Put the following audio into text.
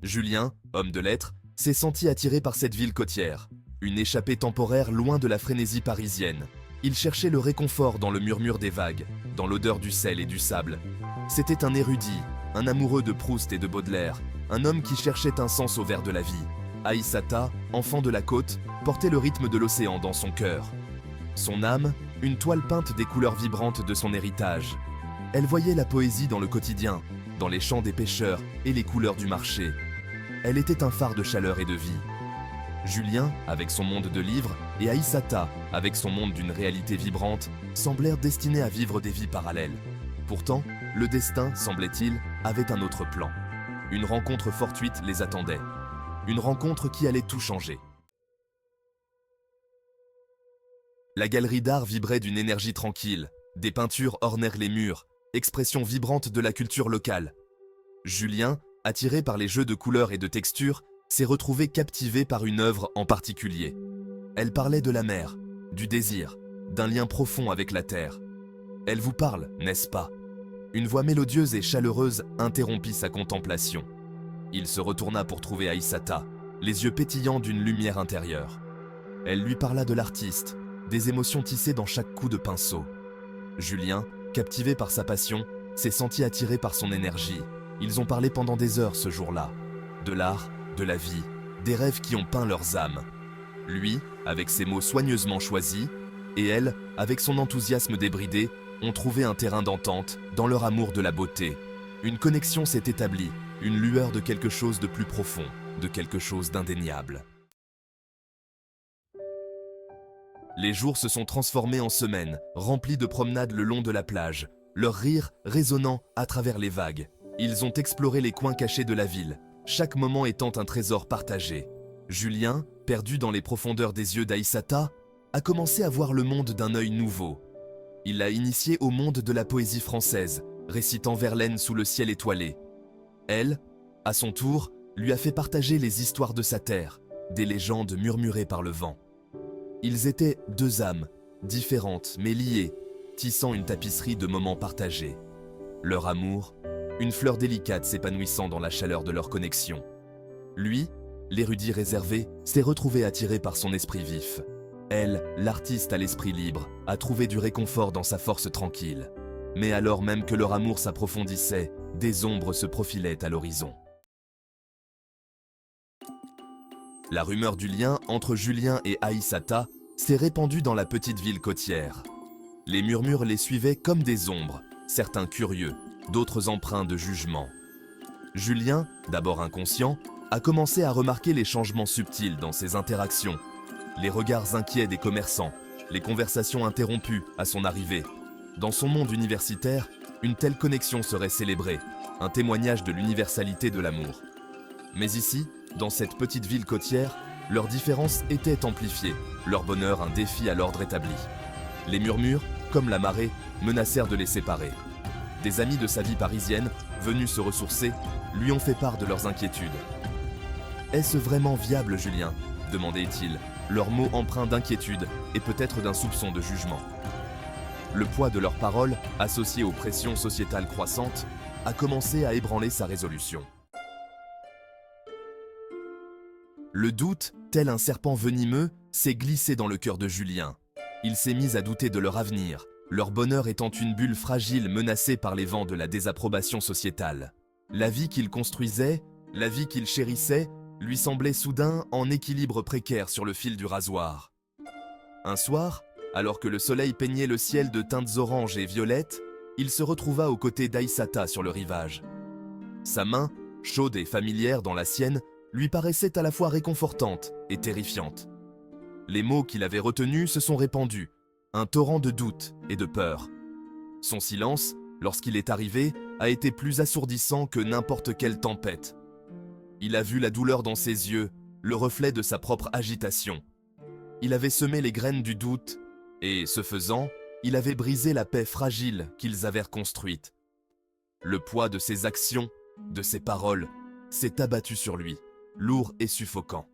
Julien, homme de lettres, s'est senti attiré par cette ville côtière, une échappée temporaire loin de la frénésie parisienne. Il cherchait le réconfort dans le murmure des vagues, dans l'odeur du sel et du sable. C'était un érudit, un amoureux de Proust et de Baudelaire, un homme qui cherchait un sens au vert de la vie. Aïssata, enfant de la côte, portait le rythme de l'océan dans son cœur. Son âme, une toile peinte des couleurs vibrantes de son héritage. Elle voyait la poésie dans le quotidien, dans les chants des pêcheurs et les couleurs du marché. Elle était un phare de chaleur et de vie. Julien, avec son monde de livres, et Aïssata, avec son monde d'une réalité vibrante, semblèrent destinés à vivre des vies parallèles. Pourtant, le destin, semblait-il, avait un autre plan. Une rencontre fortuite les attendait. Une rencontre qui allait tout changer. La galerie d'art vibrait d'une énergie tranquille. Des peintures ornèrent les murs, expression vibrante de la culture locale. Julien, attiré par les jeux de couleurs et de textures, s'est retrouvé captivé par une œuvre en particulier. Elle parlait de la mer, du désir, d'un lien profond avec la terre. Elle vous parle, n'est-ce pas? Une voix mélodieuse et chaleureuse interrompit sa contemplation. Il se retourna pour trouver Aïssata, les yeux pétillants d'une lumière intérieure. Elle lui parla de l'artiste, des émotions tissées dans chaque coup de pinceau. Julien, captivé par sa passion, s'est senti attiré par son énergie. Ils ont parlé pendant des heures ce jour-là. De l'art, de la vie, des rêves qui ont peint leurs âmes. Lui, avec ses mots soigneusement choisis, et elle, avec son enthousiasme débridé, ont trouvé un terrain d'entente dans leur amour de la beauté. Une connexion s'est établie, une lueur de quelque chose de plus profond, de quelque chose d'indéniable. Les jours se sont transformés en semaines, remplis de promenades le long de la plage, leur rire résonnant à travers les vagues. Ils ont exploré les coins cachés de la ville, chaque moment étant un trésor partagé. Julien, perdu dans les profondeurs des yeux d'Aïssata, a commencé à voir le monde d'un œil nouveau. Il l'a initié au monde de la poésie française, récitant Verlaine sous le ciel étoilé. Elle, à son tour, lui a fait partager les histoires de sa terre, des légendes murmurées par le vent. Ils étaient deux âmes, différentes mais liées, tissant une tapisserie de moments partagés. Leur amour, une fleur délicate s'épanouissant dans la chaleur de leur connexion. Lui, l'érudit réservé, s'est retrouvé attiré par son esprit vif. Elle, l'artiste à l'esprit libre, a trouvé du réconfort dans sa force tranquille. Mais alors même que leur amour s'approfondissait, des ombres se profilaient à l'horizon. La rumeur du lien entre Julien et Aïssata s'est répandue dans la petite ville côtière. Les murmures les suivaient comme des ombres, certains curieux, d'autres empreints de jugement. Julien, d'abord inconscient, a commencé à remarquer les changements subtils dans ses interactions. Les regards inquiets des commerçants, les conversations interrompues à son arrivée. Dans son monde universitaire, une telle connexion serait célébrée, un témoignage de l'universalité de l'amour. Mais ici, dans cette petite ville côtière, leurs différences étaient amplifiées, leur bonheur un défi à l'ordre établi. Les murmures, comme la marée, menacèrent de les séparer. Des amis de sa vie parisienne, venus se ressourcer, lui ont fait part de leurs inquiétudes. « Est-ce vraiment viable, Julien ?» demandait-il, leurs mots empreints d'inquiétude et peut-être d'un soupçon de jugement. Le poids de leurs paroles, associé aux pressions sociétales croissantes, a commencé à ébranler sa résolution. Le doute, tel un serpent venimeux, s'est glissé dans le cœur de Julien. Il s'est mis à douter de leur avenir, leur bonheur étant une bulle fragile menacée par les vents de la désapprobation sociétale. La vie qu'il construisait, la vie qu'il chérissait, lui semblait soudain en équilibre précaire sur le fil du rasoir. Un soir, alors que le soleil peignait le ciel de teintes oranges et violettes, il se retrouva aux côtés d'Aïssata sur le rivage. Sa main, chaude et familière dans la sienne, lui paraissait à la fois réconfortante et terrifiante. Les mots qu'il avait retenus se sont répandus, un torrent de doute et de peur. Son silence, lorsqu'il est arrivé, a été plus assourdissant que n'importe quelle tempête. Il a vu la douleur dans ses yeux, le reflet de sa propre agitation. Il avait semé les graines du doute, et, ce faisant, il avait brisé la paix fragile qu'ils avaient reconstruite. Le poids de ses actions, de ses paroles, s'est abattu sur lui, lourd et suffocant.